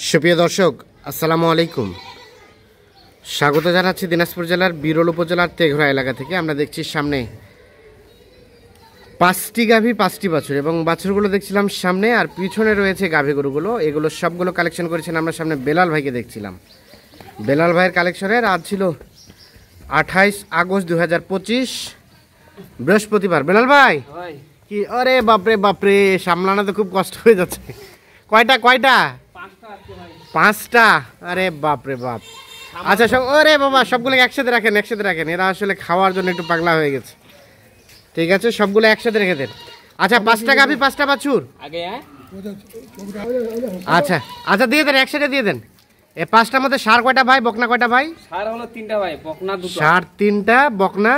সুপ্রিয় দর্শক আসসালামু আলাইকুম, স্বাগত জানাচ্ছি দিনাজপুর জেলার বিরল উপজেলার তেঘরা এলাকা থেকে। আমরা দেখছি সামনে 5টি গাভী 5টি বাছুর এবং বাছুরগুলো দেখছিলাম সামনে, আর পিছনে রয়েছে গাভী গরুগুলো। এগুলো সবগুলো কালেকশন করেছেন আমরা সামনে বেলাল ভাইকে দেখছিলাম। বেলাল ভাইয়ের কালেকশনের আজ ছিল 28 আগস্ট 2025 বৃহস্পতিবার। বেলাল ভাই কি, আরে বাপরে বাপরে, সামলানো তো খুব কষ্ট হয়ে যাচ্ছে। কয়টা 5টা? আরে বাপরে বাপ। আচ্ছা সব, ওরে বাবা, সবগুলো একসাথে রাখেন, এরা আসলে খাওয়ার জন্য একটু পাগলা হয়ে গেছে। ঠিক আছে, সবগুলো একসাথে রেখে দেন। আচ্ছা 5টা গাভী 5টা বাছুর আচ্ছা আচ্ছা দিয়ে দেন, একসাথে দিয়ে দেন। এই 5টার মধ্যে ষাঁড় কয়টা ভাই, বকনা কয়টা ভাই? ষাঁড় হলো 3টা ভাই, বকনা 2টো। ষাঁড় 3টা, বকনা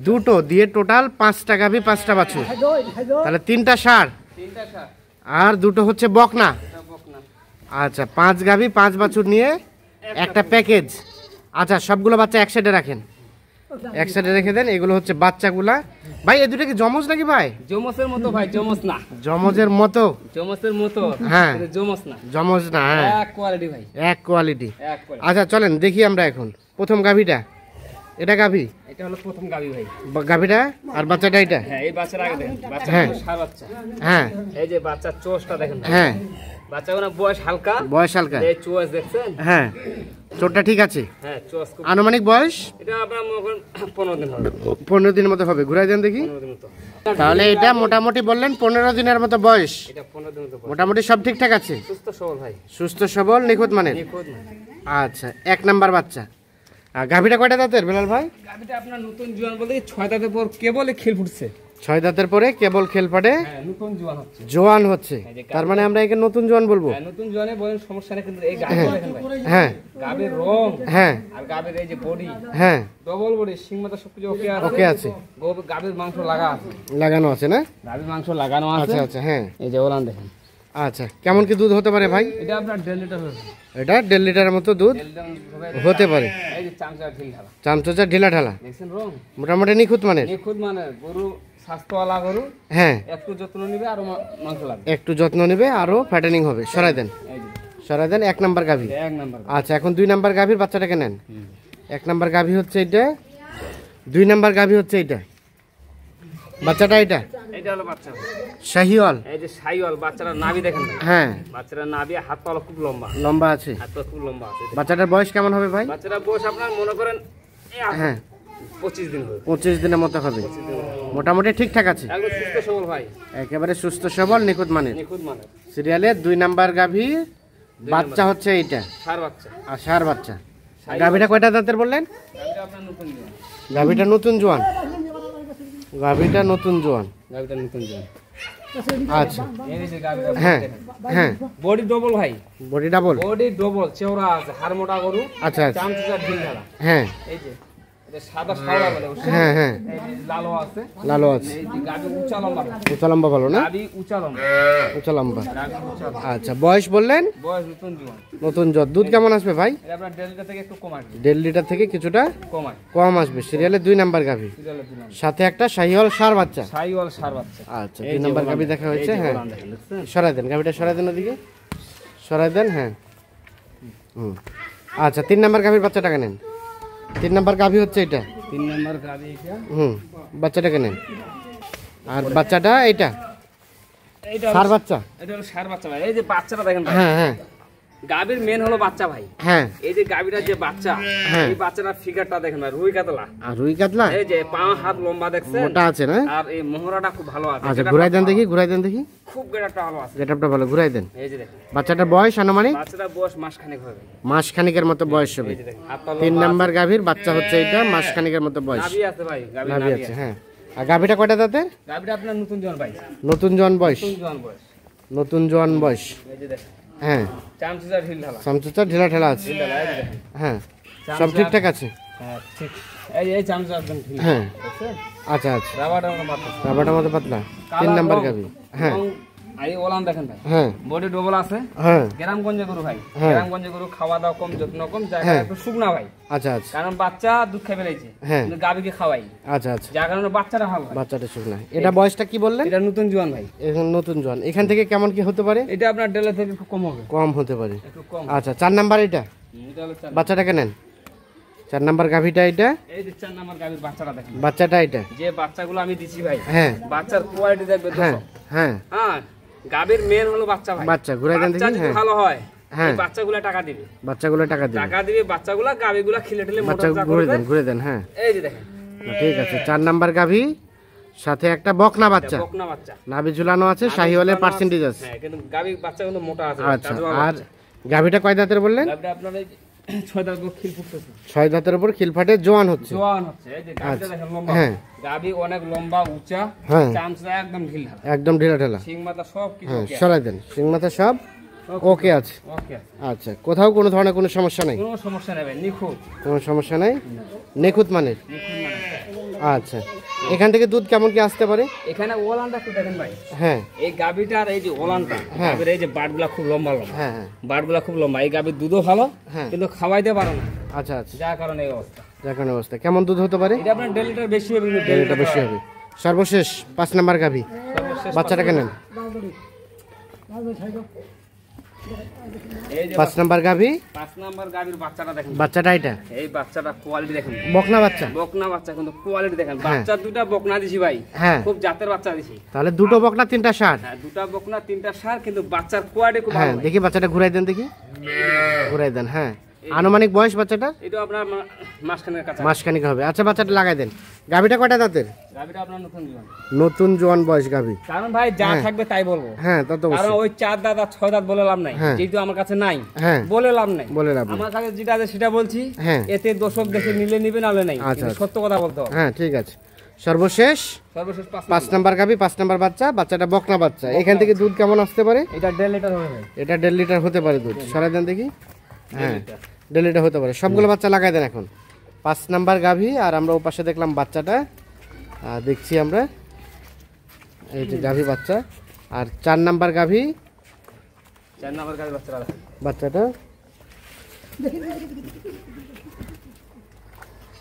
2টো, দিয়ে টোটাল 5টা গাভী 5টা বাছুর। তাহলে 3টা ষাঁড় আর 2টো হচ্ছে বকনা। আচ্ছা 5 গাভী 5 বাছুর নিয়ে একটা প্যাকেজ। আচ্ছা সবগুলো বাচ্চা এক সাইডে রাখেন, এক সাইডে রেখে দেন। এগুলো হচ্ছে বাচ্চাগুলা। ভাই এই দুটো কি জমজ নাকি ভাই? জমজের মতো ভাই, জমজ না। জমজের মতো? জমজের মতো, হ্যাঁ। জমজ না, জমজ না, হ্যাঁ, এক কোয়ালিটি ভাই, এক কোয়ালিটি। আচ্ছা চলেন দেখি আমরা এখন প্রথম গাভীটা। এটা গাভী, এটা হলো প্রথম গাভী ভাই। গাভীটা আর বাচ্চাটা এটা? হ্যাঁ, এই বাচ্চার আগে দেখেন, বাচ্চা হ্যাঁ। ষাঁড় বাচ্চা। হ্যাঁ, এই যে বাচ্চার চোষটা দেখেন। হ্যাঁ, বাচ্চাগুলোর বয়স হালকা, বয়স হালকা। এই চোষ দেখছেন? হ্যাঁ, চোরটা ঠিক আছে। হ্যাঁ, চোষ খুব। আনুমানিক বয়স এটা আপনার মনে করেন 15 দিন হবে। 15 দিনের মতো হবে। ঘুরাই দেন দেখি। 15 দিন মতো। তাহলে এটা মোটামুটি বললেন 15 দিনের মতো বয়স। এটা 15 দিন মতো বয়স। মোটামুটি সব ঠিকঠাক আছে, সুস্থ সবল ভাই, সুস্থ সবল, নিখুঁত মানের। নিখুঁত না। আচ্ছা 1 নাম্বার বাচ্চা। আর গাভীটা কয়টা দাঁতের বেলাল ভাই? গাভীটা আপনার নতুন জোয়ান বলতে 6 দাঁতের পর কেবলই খিল ফুটছে। 6 দাঁতের পরে কেবল খেল পাটে হ্যাঁ, নতুন জোয়ান হচ্ছে। জোয়ান হচ্ছে, তার মানে আমরা একে নতুন জোয়ান বলবো। হ্যাঁ, নতুন জোয়ানে বলেন সমস্যা নেই, কিন্তু এই গাভী দেখেন ভাই। হ্যাঁ, গাভীর রং, হ্যাঁ, আর গাভীর এই যে বডি, হ্যাঁ, ডবল বডি, সিং মাথা সবকিছু ওকে আছে। ওকে আছে, গাভীর মাংস লাগা আছে, লাগানো আছে না? গাভীর মাংস লাগানো আছে। আচ্ছা আচ্ছা, হ্যাঁ। এই যে ওলান দেখেন। আচ্ছা কেমন কি দুধ হতে পারে ভাই? এটা আপনার 1.5 লিটার হবে। এটা 1.5 লিটারের মতো দুধ হতে পারে। এই যে চামচা ঢিল ঢালা, চামচা ঢিলা ঢালা, দেখছেন রং? মোটামুটি নিখুঁত মানের। নিখুঁত মানে গরু স্বাস্থ্যওয়ালা গরু, হ্যাঁ, একটু যত্ন নিবে আর মাংস লাগবে। একটু যত্ন নেবে, আরো ফ্যাটেনিং হবে। সরাই দেন, এই যে সরাই দেন। 1 নাম্বার গাভী। এক নাম্বার। আচ্ছা এখন 2 নাম্বার গাভীর বাচ্চাটাকে নেন। 1 নাম্বার গাভী হচ্ছে এটা, 2 নাম্বার গাভী হচ্ছে এটা, বাচ্চাটা এটা। এটা হলো বাচ্চা শাহিওয়াল। এই যে শাহিওয়াল। বাচ্চাটার নাভি দেখেন ভাই। হ্যাঁ, বাচ্চাটার নাভি, হাত পা খুব লম্বা, লম্বা আছে। হাত পা খুব লম্বা আছে। বাচ্চাটার বয়স কেমন হবে ভাই? বাচ্চাটার বয়স আপনার মনে করেন হ্যাঁ 25 দিন হবে। 25 দিনের মতো হবে। মোটামুটি ঠিকঠাক আছে, একদম সুস্থ সবল ভাই, একেবারে সুস্থ সবল, নিখুঁত মানের। নিখুঁত মানে। সিরিয়ালের 2 নাম্বার গাভী বাচ্চা হচ্ছে এইটা, ষাঁড় বাচ্চা। আর ষাঁড় বাচ্চা। গাভীটা কয়টা দাঁতের বললেন? গাভীটা আপনার নতুন জোয়ান। গাভীটা নতুন জোয়ান, গাভীটা নতুন জোয়ান। গাভীটা নতুন জোয়ান। আচ্ছা এই যে গাভীটা, হ্যাঁ, হ্যাঁ, বডি ডবল ভাই, বডি ডাবল। বডি ডবল, চেওড়া আছে, হাড় মোটা গরু। আচ্ছা আচ্ছা, চামচা ঢিল ঢালা। হ্যাঁ, এই যে এটা সাদা শাওলা বলে ওটা। হ্যাঁ, হ্যাঁ, এই যে লালো আছে, লালো আছে। এই যে গাভী উঁচা লম্বা, উঁচা লম্বা ভালো না? গাভী উঁচা লম্বা, উঁচা লম্বা। গাভী উঁচা লম্বা। আচ্ছা বয়স বললেন বয়স নতুন জোয়ান। নতুন জট। দুধ কেমন আসবে ভাই? এটা আপনার 1.5 লিটার থেকে একটু কমায়, 1.5 লিটার থেকে কিছুটা কমায়। কম আসবে। সিরিয়ালে 2 নাম্বার গাভী, সিরিয়ালে 2 নাম্বার। সাথে একটা শাহিওয়াল ষাঁড় বাচ্চা। শাহিওয়াল ষাঁড় বাচ্চা। আচ্ছা 2 নাম্বার গাভী দেখা হয়েছে। হ্যাঁ সরাই দেন, গাভীটা সরাই দেন, ওদিকে সরাই দেন। হ্যাঁ, আচ্ছা 3 নাম্বার গাভীর বাচ্চাটাকে নেন। 3 নাম্বার গাভী হচ্ছে এটা। 3 নাম্বার গাভী এটা। বাচ্চাটাকে নেন। আর বাচ্চাটা এটা এইটা ষাঁড় বাচ্চা। এটা হলো ষাঁড় বাচ্চা ভাই। এই যে বাচ্চাটা দেখেন ভাই, হ্যাঁ, হ্যাঁ, গাভীর মেন হলো বাচ্চা ভাই। হ্যাঁ, এই যে গাভীটার যে বাচ্চা, হ্যাঁ। এই বাচ্চাটার ফিগারটা দেখেন ভাই, রুই কাতলা। আর রুই কাতলা এই যে পা হাত লম্বা দেখছেন, মোটা আছে না? আর এই মোহরাটা খুব ভালো আছে। আচ্ছা ঘুরাই দেন দেখি, ঘুরাই দেন দেখি। খুব গেটারটা ভালো আছে। গেটআপটা ভালো, ঘুরাই দেন। এই যে দেখেন বাচ্চাটার বয়স আনুমানিক বাচ্চাটার বয়স মাসখানেক হবে। মাস খানিকের মতো বয়স হবে। এই যে দেখেন হাত পা 3 লম্বা নাম্বার গাভীর বাচ্চা হচ্ছে এটা, মাস খানিকের মতো বয়স। নাভি আছে ভাই, গাভীর নাভি নাভি আছে। আছে। হ্যাঁ, আর গাভীটা কয়টা দাঁতের? গাভীটা আপনার নতুন জোয়ান ভাই, নতুন জোয়ান বয়স। নতুন জোয়ান বয়স। নতুন জোয়ান বয়স। এই যে দেখেন হ্যাঁ, চামচা ঢিল ঢালা, চামচুচা ঢিলা ঠেলা আছে। ঢিল ঢালা। এই যে দেখেন, হ্যাঁ সব ঠিকঠাক আছে। হ্যাঁ ঠিক। এই যে এই চামচা একদম ঢিল, হ্যাঁ দেখছেন? আচ্ছা আচ্ছা, রাবারটা আমরা মাত্র রাবারটার মতো পাতলা। 3 নাম্বার গাভী। হ্যাঁ, আর এই ওলান দেখেন ভাই, হ্যাঁ বডি ডবল আছে, হ্যাঁ গ্রামগঞ্জে গরু ভাই, হ্যাঁ। গ্রামগঞ্জে গরু খাওয়া দাওয়া কম, যত্ন কম, জায়গা হ্যাঁ। একটু শুকনা ভাই, আচ্ছা আচ্ছা কারণ বাচ্চা দুধ খাই ফেলেছে, হ্যাঁ। কিন্তু গাভীকে খাওয়াই, আচ্ছা আচ্ছা যার কারণে বাচ্চাটা ভালো হয়। বাচ্চাটা শুকনা। এটা বয়সটা কি বললেন? এটা নতুন জোয়ান ভাই, এখন নতুন জন, এখান থেকে কেমন কি হতে পারে? এটা আপনার ডেলা থেকে একটু কম হবে, কম হতে পারে। একটু কম। আচ্ছা 4 নাম্বার এটা এটা হলো 4 বাচ্চাটাকে নেন। 4 নাম্বার গাভীটা এটা, এই যে 4 নাম্বার গাভীর বাচ্চাটা দেখেন, বাচ্চাটা এটা, যে বাচ্চাগুলো আমি দিছি ভাই, হ্যাঁ বাচ্চার কোয়ালিটি দেখবে হ্যাঁ দর্শক। হ্যাঁ হ্যাঁ, গাভীর মেন হলো বাচ্চা ভাই, বাচ্চা ঘুরাই দেন বাচ্চা দেখি। যদি হ্যাঁ ভালো হয়, হ্যাঁ। এই বাচ্চাগুলো টাকা দিবে, বাচ্চাগুলো টাকা দিন, টাকা দিবে বাচ্চাগুলো, গাভীগুলো খিলে টিলে বাচ্চা মোটা ঘুরে করবে। দেন ঘুরে দেন। হ্যাঁ এই যে দেখেন, ঠিক আছে। 4 নাম্বার গাভী, সাথে একটা বকনা বাচ্চা, বকনা বাচ্চা, নাভি ঝুলানো আছে, শাহিওয়ালের পার্সেন্টেজ আছে। হ্যাঁ, কিন্তু গাভী বাচ্চা কিন্তু মোটা আছে। আচ্ছা, আর গাভীটা কয় দাঁতের বললেন? গাভীটা আপনার এই 6 দাঁত খিল ফুটতেছে, 6 দাঁতের উপর খিলফাটে জোয়ান হচ্ছে। জোয়ান হচ্ছে। এই যে গাভীটা দেখেন লম্বা, হ্যাঁ। গাভী অনেক লম্বা উঁচা, হ্যাঁ। চামচা একদম ঢিলা, একদম ঢিলা ঢালা। সিং মাথা সব কিছু হ্যাঁ ওকে আছে। সরাই দেন, সিং মাথা সব ওকে আছে। ওকে আছে। আচ্ছা, কোথাও কোনো ধরনের কোনো সমস্যা নাই? কোনো সমস্যা নেই ভাই, নিখুঁত, কোনো সমস্যা নাই, নিখুঁত মানের। নিখুঁত মানে। আচ্ছা, এখান থেকে দুধ কেমন কি আসতে পারে? এখানে ওলানটা একটু দেখেন ভাই, হ্যাঁ এই গাভীটার এই যে ওলানটা, হ্যাঁ। গাভীর এই যে বাটগুলা খুব লম্বা লম্বা, হ্যাঁ হ্যাঁ বাটগুলা খুব লম্বা, এই গাভীর দুধও ভালো, হ্যাঁ। কিন্তু খাওয়াইতে পারে না, আচ্ছা আচ্ছা, যার কারণে এই অবস্থা। দেখুন অবস্থা কেমন দুধ হতে পারে? এটা আপনার ডেলিটার বেশি হবে, কিন্তু এটা ডেলিটা বেশি হবে। সর্বশেষ 5 নাম্বার গাভী, সর্বশেষ বাচ্চাটাকে নেন। এই যে 5 নাম্বার গাভী, 5 নাম্বার গাভীর বাচ্চাটা দেখেন, বাচ্চাটা এটা এই বাচ্চাটা কোয়ালিটি দেখেন, বকনা বাচ্চা। বকনা বাচ্চা, কিন্তু কোয়ালিটি দেখেন, হ্যাঁ। বাচ্চা দুটা বকনা দিছি ভাই, হ্যাঁ খুব জাতের বাচ্চা দিছি। তাহলে দুটো বকনা 3টা ষাঁড়। হ্যাঁ, দুটা বকনা 3টা ষাঁড়, কিন্তু বাচ্চার কোয়ালিটি খুব হ্যাঁ ভালো। দেখি বাচ্চাটা ঘুরাই দেন দেখি, ঘুরাই দেন। হ্যাঁ, আনুমানিক বয়স বাচ্চাটা এটা আপনার মাসখানের কাছে। মাসখানিক হবে। আচ্ছা, বাচ্চাটা লাগাই দেন। গাভীটা কয়টা দাঁতের? গাভীটা আপনার নতুন জীবন, নতুন জোয়ান বয়স গাভী। কারণ ভাই যা হ্যাঁ। থাকবে তাই বলবো, হ্যাঁ তা তো কারণ অবশ্যই। ওই 4 দাঁত আর 6 দাঁত বলে লাভ নাই, হ্যাঁ। যেহেতু আমার কাছে নাই, হ্যাঁ বলে লাভ নাই, বলে লাভ নেই। আমার কাছে যেটা আছে সেটা বলছি। হ্যাঁ। এতে দর্শক দেখে নিলে নিবে, নালে নাই, আচ্ছা, কিন্তু আচ্ছা। সত্য কথা বলতে হবে। হ্যাঁ ঠিক আছে। সর্বশেষ সর্বশেষ 5 নাম্বার গাভী, 5 নাম্বার বাচ্চা, বাচ্চাটা বকনা বাচ্চা। এখান থেকে দুধ কেমন আসতে পারে? এটা 1.5 লিটার হবে ভাই, এটা 1.5 লিটার হতে পারে দুধ। সরাই দেন দেখি। হ্যাঁ 1.5 লিটার হতে পারে। সবগুলো বাচ্চা লাগাই দেন এখন। 5 নাম্বার গাভী, আর আমরা ও পাশে দেখলাম বাচ্চাটা, দেখছি আমরা এই যে গাভী বাচ্চা। আর 4 নাম্বার গাভী, 4 নাম্বার গাভীর বাচ্চাটা দেখেন। বাচ্চাটা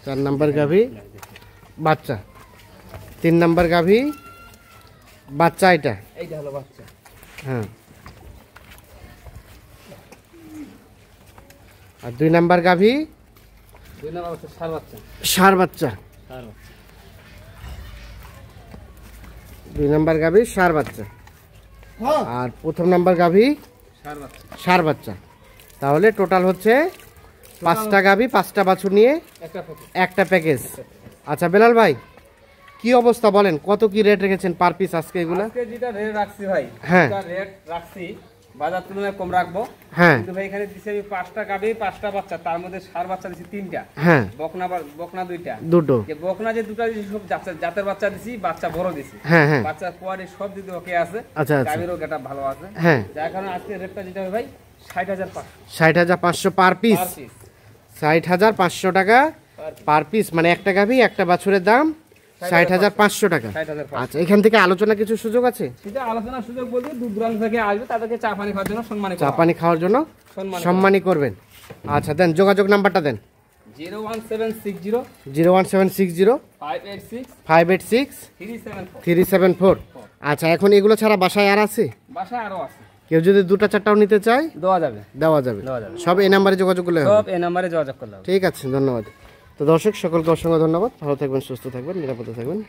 4 নাম্বার গাভী বাচ্চা, 3 নাম্বার গাভী বাচ্চা এটা। এইটা হলো বাচ্চা, হ্যাঁ, আর 2 নাম্বার গাভী 2 নাম্বার বাচ্চা ষাঁড় বাচ্চা, ষাঁড় বাচ্চা। ষাঁড় বাচ্চা। 2 নাম্বার গাভী ষাঁড় বাচ্চা, আর প্রথম নাম্বার গাভী ষাঁড় বাচ্চা, ষাঁড় বাচ্চা। তাহলে টোটাল হচ্ছে 5টা গাভী, 5টা বাছুর নিয়ে একটা ফটো। একটা প্যাকেজ। আচ্ছা বেলাল ভাই, কি অবস্থা বলেন, কত কি রেট রেখেছেন পার পিস আজকে এগুলা? আজকে যেটা রেট রাখছি ভাই, হ্যাঁ। যেটা রেট রাখছি বাজার তুলনায় কম রাখবো। হ্যাঁ কিন্তু ভাই এখানে দিছি আমি 5টা গাভী, 5টা বাচ্চা, তার মধ্যে ষাঁড় বাচ্চা দিছি 3টা, হ্যাঁ বকনা 2টা। দুটো। যে বকনা যে 2টা দিছি সব জাতের বাচ্চা দিছি, বাচ্চা বড় দিছি, হ্যাঁ হ্যাঁ বাচ্চার কোয়ালিটি সব দিতে ওকে আছে, আচ্ছা আচ্ছা গাভীরও গেটা ভালো আছে, হ্যাঁ। যার কারণে আজকে রেটটা যেটা হবে ভাই 60,500 60,500 পার পিস। পার পিস, 60,500 টাকা পার পিস, মানে একটা গাভী একটা বাছুরের দাম 60,500 টাকা। 60,500। আচ্ছা, এখান থেকে আলোচনা কিছু সুযোগ আছে? সেটা আলোচনার সুযোগ বলতে দূর দূরান্ত থেকে আসবে, তাদেরকে চা পানি খাওয়ার জন্য সম্মানিত চা পানি খাওয়ার জন্য সম্মানী করবেন। আচ্ছা দেন, যোগাযোগ নাম্বারটা দেন। 01760 01760 586 586 374। 374। আচ্ছা, এখন এগুলো ছাড়া বাসায় আর আছে? বাসায় আরো আছে, কেউ যদি 2টা 4টাও নিতে চায় দেওয়া যাবে, দেওয়া যাবে। দেওয়া যাবে। সব এই নাম্বারে যোগাযোগ করলে হবে। সব এই নাম্বারে যোগাযোগ করলে হবে। ঠিক আছে, ধন্যবাদ। তো দর্শক সকলকে অসংখ্য ধন্যবাদ। ভালো থাকবেন, সুস্থ থাকবেন, নিরাপদে থাকবেন।